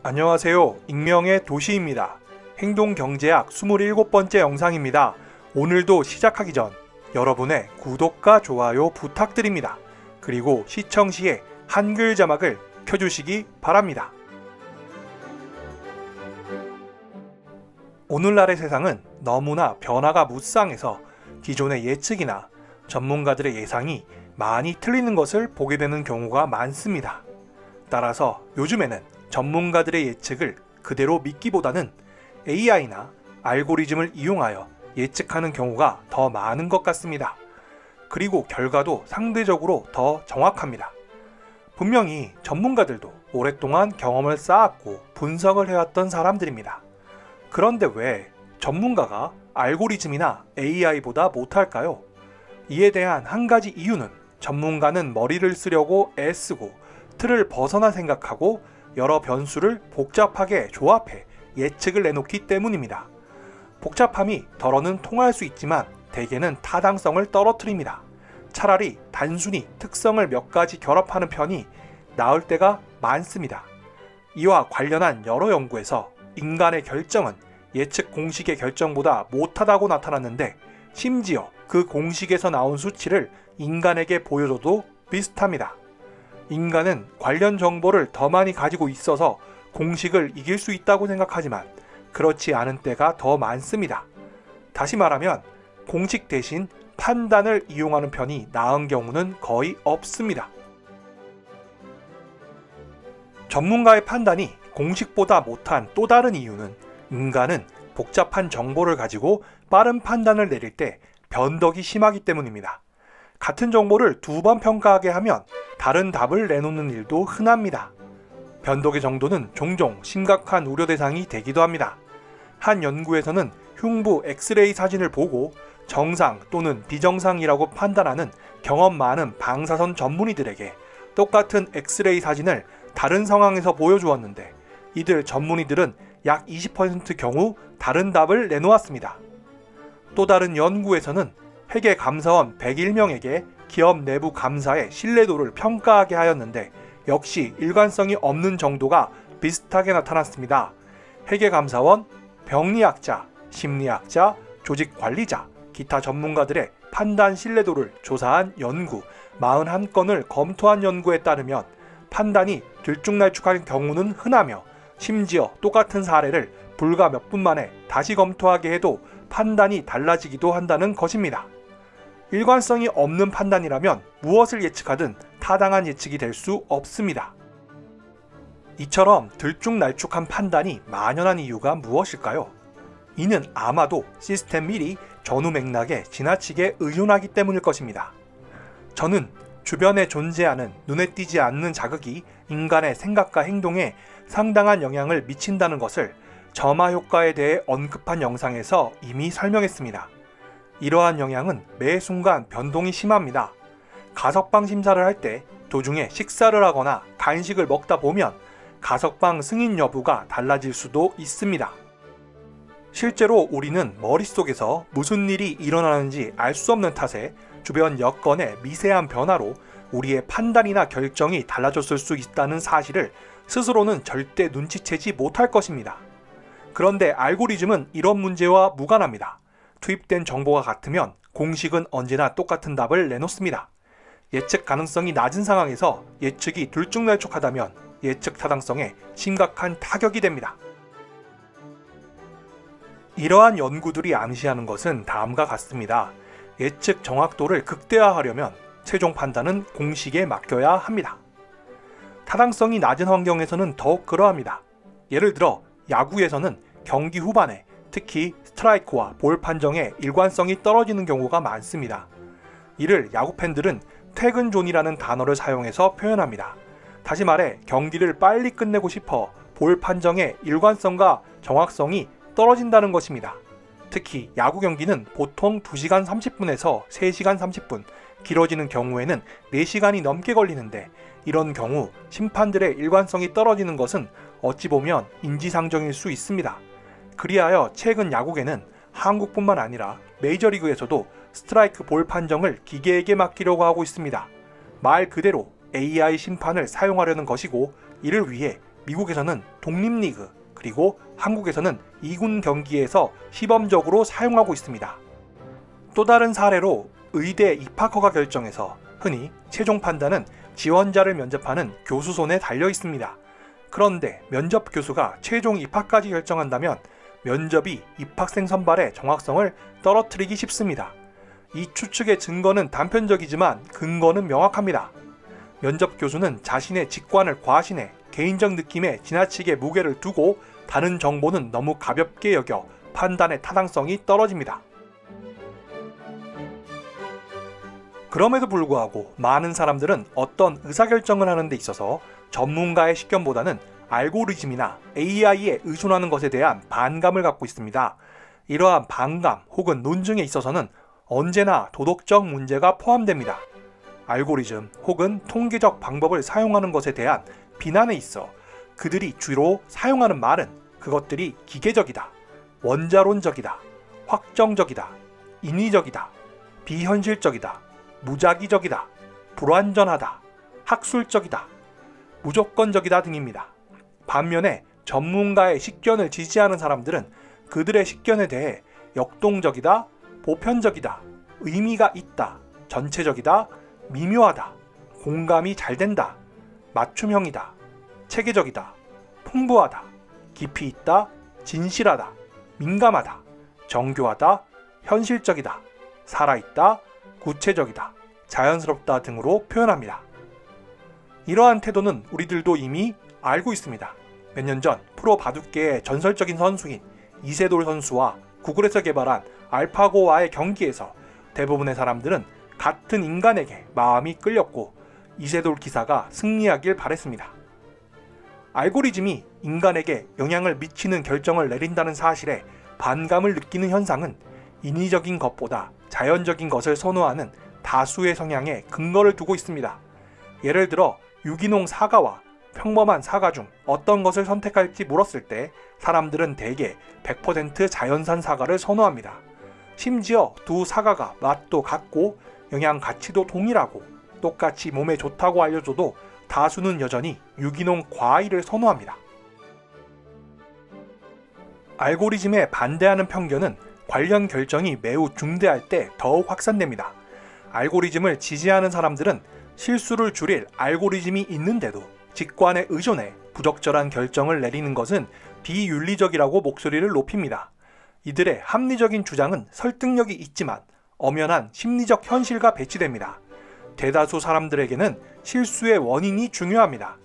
안녕하세요. 익명의 도시입니다. 행동경제학 27번째 영상입니다. 오늘도 시작하기 전 여러분의 구독과 좋아요 부탁드립니다. 그리고 시청 시에 한글 자막을 켜주시기 바랍니다. 오늘날의 세상은 너무나 변화가 무쌍해서 기존의 예측이나 전문가들의 예상이 많이 틀리는 것을 보게 되는 경우가 많습니다. 따라서 요즘에는 전문가들의 예측을 그대로 믿기보다는 AI나 알고리즘을 이용하여 예측하는 경우가 더 많은 것 같습니다. 그리고 결과도 상대적으로 더 정확합니다. 분명히 전문가들도 오랫동안 경험을 쌓았고 분석을 해왔던 사람들입니다. 그런데 왜 전문가가 알고리즘이나 AI보다 못할까요? 이에 대한 한 가지 이유는 전문가는 머리를 쓰려고 애쓰고 틀을 벗어나 생각하고 여러 변수를 복잡하게 조합해 예측을 내놓기 때문입니다. 복잡함이 덜어는 통할 수 있지만 대개는 타당성을 떨어뜨립니다. 차라리 단순히 특성을 몇 가지 결합하는 편이 나을 때가 많습니다. 이와 관련한 여러 연구에서 인간의 결정은 예측 공식의 결정보다 못하다고 나타났는데 심지어 그 공식에서 나온 수치를 인간에게 보여줘도 비슷합니다. 인간은 관련 정보를 더 많이 가지고 있어서 공식을 이길 수 있다고 생각하지만 그렇지 않은 때가 더 많습니다. 다시 말하면 공식 대신 판단을 이용하는 편이 나은 경우는 거의 없습니다. 전문가의 판단이 공식보다 못한 또 다른 이유는 인간은 복잡한 정보를 가지고 빠른 판단을 내릴 때 변덕이 심하기 때문입니다. 같은 정보를 두 번 평가하게 하면 다른 답을 내놓는 일도 흔합니다. 변덕의 정도는 종종 심각한 우려 대상이 되기도 합니다. 한 연구에서는 흉부 엑스레이 사진을 보고 정상 또는 비정상이라고 판단하는 경험 많은 방사선 전문의들에게 똑같은 엑스레이 사진을 다른 상황에서 보여주었는데 이들 전문의들은 약 20% 경우 다른 답을 내놓았습니다. 또 다른 연구에서는 회계 감사원 101명에게 기업 내부 감사의 신뢰도를 평가하게 하였는데 역시 일관성이 없는 정도가 비슷하게 나타났습니다. 회계 감사원, 병리학자, 심리학자, 조직관리자, 기타 전문가들의 판단 신뢰도를 조사한 연구 41건을 검토한 연구에 따르면 판단이 들쭉날쭉한 경우는 흔하며 심지어 똑같은 사례를 불과 몇 분 만에 다시 검토하게 해도 판단이 달라지기도 한다는 것입니다. 일관성이 없는 판단이라면 무엇을 예측하든 타당한 예측이 될 수 없습니다. 이처럼 들쭉날쭉한 판단이 만연한 이유가 무엇일까요? 이는 아마도 시스템 미리 전후 맥락에 지나치게 의존하기 때문일 것입니다. 저는 주변에 존재하는 눈에 띄지 않는 자극이 인간의 생각과 행동에 상당한 영향을 미친다는 것을 점화 효과에 대해 언급한 영상에서 이미 설명했습니다. 이러한 영향은 매 순간 변동이 심합니다. 가석방 심사를 할 때 도중에 식사를 하거나 간식을 먹다 보면 가석방 승인 여부가 달라질 수도 있습니다. 실제로 우리는 머릿속에서 무슨 일이 일어나는지 알 수 없는 탓에 주변 여건의 미세한 변화로 우리의 판단이나 결정이 달라졌을 수 있다는 사실을 스스로는 절대 눈치채지 못할 것입니다. 그런데 알고리즘은 이런 문제와 무관합니다. 투입된 정보가 같으면 공식은 언제나 똑같은 답을 내놓습니다. 예측 가능성이 낮은 상황에서 예측이 들쭉날쭉하다면 예측 타당성에 심각한 타격이 됩니다. 이러한 연구들이 암시하는 것은 다음과 같습니다. 예측 정확도를 극대화하려면 최종 판단은 공식에 맡겨야 합니다. 타당성이 낮은 환경에서는 더욱 그러합니다. 예를 들어 야구에서는 경기 후반에 특히 스트라이크와 볼 판정의 일관성이 떨어지는 경우가 많습니다. 이를 야구 팬들은 퇴근존이라는 단어를 사용해서 표현합니다. 다시 말해 경기를 빨리 끝내고 싶어 볼 판정의 일관성과 정확성이 떨어진다는 것입니다. 특히 야구 경기는 보통 2시간 30분에서 3시간 30분, 길어지는 경우에는 4시간이 넘게 걸리는데 이런 경우 심판들의 일관성이 떨어지는 것은 어찌 보면 인지상정일 수 있습니다. 그리하여 최근 야구계는 한국뿐만 아니라 메이저리그에서도 스트라이크 볼 판정을 기계에게 맡기려고 하고 있습니다. 말 그대로 AI 심판을 사용하려는 것이고, 이를 위해 미국에서는 독립리그, 그리고 한국에서는 2군 경기에서 시범적으로 사용하고 있습니다. 또 다른 사례로 의대 입학허가 결정에서 흔히 최종 판단은 지원자를 면접하는 교수 손에 달려 있습니다. 그런데 면접 교수가 최종 입학까지 결정한다면 면접이 입학생 선발의 정확성을 떨어뜨리기 쉽습니다. 이 추측의 증거는 단편적이지만 근거는 명확합니다. 면접 교수는 자신의 직관을 과신해 개인적 느낌에 지나치게 무게를 두고 다른 정보는 너무 가볍게 여겨 판단의 타당성이 떨어집니다. 그럼에도 불구하고 많은 사람들은 어떤 의사결정을 하는 데 있어서 전문가의 식견보다는 알고리즘이나 AI에 의존하는 것에 대한 반감을 갖고 있습니다. 이러한 반감 혹은 논증에 있어서는 언제나 도덕적 문제가 포함됩니다. 알고리즘 혹은 통계적 방법을 사용하는 것에 대한 비난에 있어 그들이 주로 사용하는 말은 그것들이 기계적이다, 원자론적이다, 확정적이다, 인위적이다, 비현실적이다, 무작위적이다, 불완전하다, 학술적이다, 무조건적이다 등입니다. 반면에 전문가의 식견을 지지하는 사람들은 그들의 식견에 대해 역동적이다, 보편적이다, 의미가 있다, 전체적이다, 미묘하다, 공감이 잘 된다, 맞춤형이다, 체계적이다, 풍부하다, 깊이 있다, 진실하다, 민감하다, 정교하다, 현실적이다, 살아있다, 구체적이다, 자연스럽다 등으로 표현합니다. 이러한 태도는 우리들도 이미 알고 있습니다. 몇 년 전 프로 바둑계의 전설적인 선수인 이세돌 선수와 구글에서 개발한 알파고와의 경기에서 대부분의 사람들은 같은 인간에게 마음이 끌렸고 이세돌 기사가 승리하길 바랬습니다. 알고리즘이 인간에게 영향을 미치는 결정을 내린다는 사실에 반감을 느끼는 현상은 인위적인 것보다 자연적인 것을 선호하는 다수의 성향에 근거를 두고 있습니다. 예를 들어 유기농 사과와 평범한 사과 중 어떤 것을 선택할지 물었을 때 사람들은 대개 100% 자연산 사과를 선호합니다. 심지어 두 사과가 맛도 같고 영양 가치도 동일하고 똑같이 몸에 좋다고 알려줘도 다수는 여전히 유기농 과일을 선호합니다. 알고리즘에 반대하는 편견은 관련 결정이 매우 중대할 때 더욱 확산됩니다. 알고리즘을 지지하는 사람들은 실수를 줄일 알고리즘이 있는데도 직관에 의존해 부적절한 결정을 내리는 것은 비윤리적이라고 목소리를 높입니다. 이들의 합리적인 주장은 설득력이 있지만 엄연한 심리적 현실과 배치됩니다. 대다수 사람들에게는 실수의 원인이 중요합니다.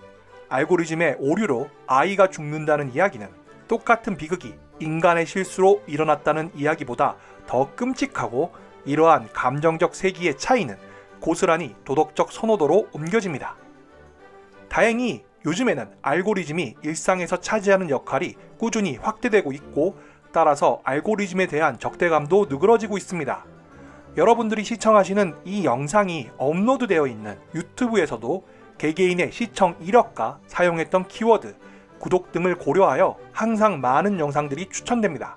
알고리즘의 오류로 아이가 죽는다는 이야기는 똑같은 비극이 인간의 실수로 일어났다는 이야기보다 더 끔찍하고 이러한 감정적 세기의 차이는 고스란히 도덕적 선호도로 옮겨집니다. 다행히 요즘에는 알고리즘이 일상에서 차지하는 역할이 꾸준히 확대되고 있고 따라서 알고리즘에 대한 적대감도 누그러지고 있습니다. 여러분들이 시청하시는 이 영상이 업로드되어 있는 유튜브에서도 개개인의 시청 이력과 사용했던 키워드, 구독 등을 고려하여 항상 많은 영상들이 추천됩니다.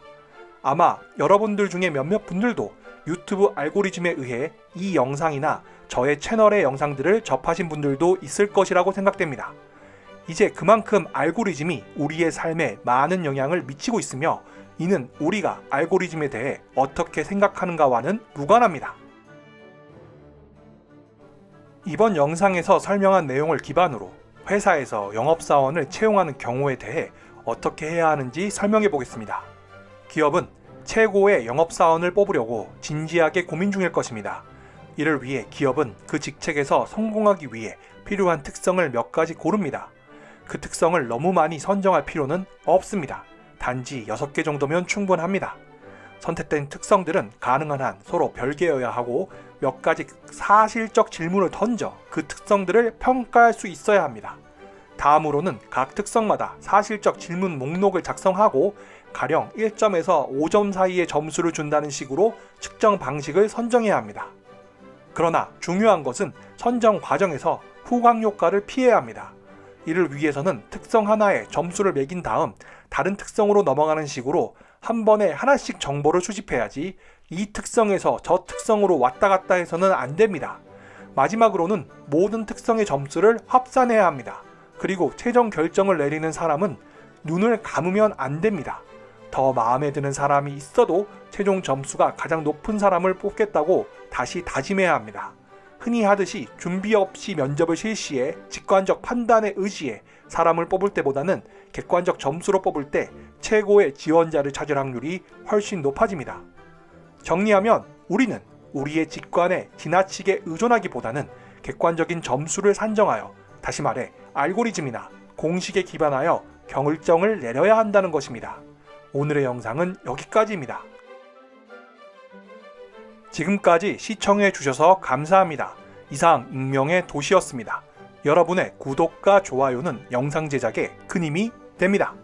아마 여러분들 중에 몇몇 분들도 유튜브 알고리즘에 의해 이 영상이나 저의 채널의 영상들을 접하신 분들도 있을 것이라고 생각됩니다. 이제 그만큼 알고리즘이 우리의 삶에 많은 영향을 미치고 있으며 이는 우리가 알고리즘에 대해 어떻게 생각하는가와는 무관합니다. 이번 영상에서 설명한 내용을 기반으로 회사에서 영업사원을 채용하는 경우에 대해 어떻게 해야 하는지 설명해 보겠습니다. 기업은 최고의 영업사원을 뽑으려고 진지하게 고민 중일 것입니다. 이를 위해 기업은 그 직책에서 성공하기 위해 필요한 특성을 몇 가지 고릅니다. 그 특성을 너무 많이 선정할 필요는 없습니다. 단지 6개 정도면 충분합니다. 선택된 특성들은 가능한 한 서로 별개여야 하고 몇 가지 사실적 질문을 던져 그 특성들을 평가할 수 있어야 합니다. 다음으로는 각 특성마다 사실적 질문 목록을 작성하고 가령 1점에서 5점 사이의 점수를 준다는 식으로 측정 방식을 선정해야 합니다. 그러나 중요한 것은 선정 과정에서 후광 효과를 피해야 합니다. 이를 위해서는 특성 하나에 점수를 매긴 다음 다른 특성으로 넘어가는 식으로 한 번에 하나씩 정보를 수집해야지 이 특성에서 저 특성으로 왔다 갔다 해서는 안 됩니다. 마지막으로는 모든 특성의 점수를 합산해야 합니다. 그리고 최종 결정을 내리는 사람은 눈을 감으면 안 됩니다. 더 마음에 드는 사람이 있어도 최종 점수가 가장 높은 사람을 뽑겠다고 다시 다짐해야 합니다. 흔히 하듯이 준비 없이 면접을 실시해 직관적 판단에 의지해 사람을 뽑을 때보다는 객관적 점수로 뽑을 때 최고의 지원자를 찾을 확률이 훨씬 높아집니다. 정리하면 우리는 우리의 직관에 지나치게 의존하기보다는 객관적인 점수를 산정하여, 다시 말해 알고리즘이나 공식에 기반하여 결정을 내려야 한다는 것입니다. 오늘의 영상은 여기까지입니다. 지금까지 시청해 주셔서 감사합니다. 이상 익명의 도시였습니다. 여러분의 구독과 좋아요는 영상 제작에 큰 힘이 됩니다.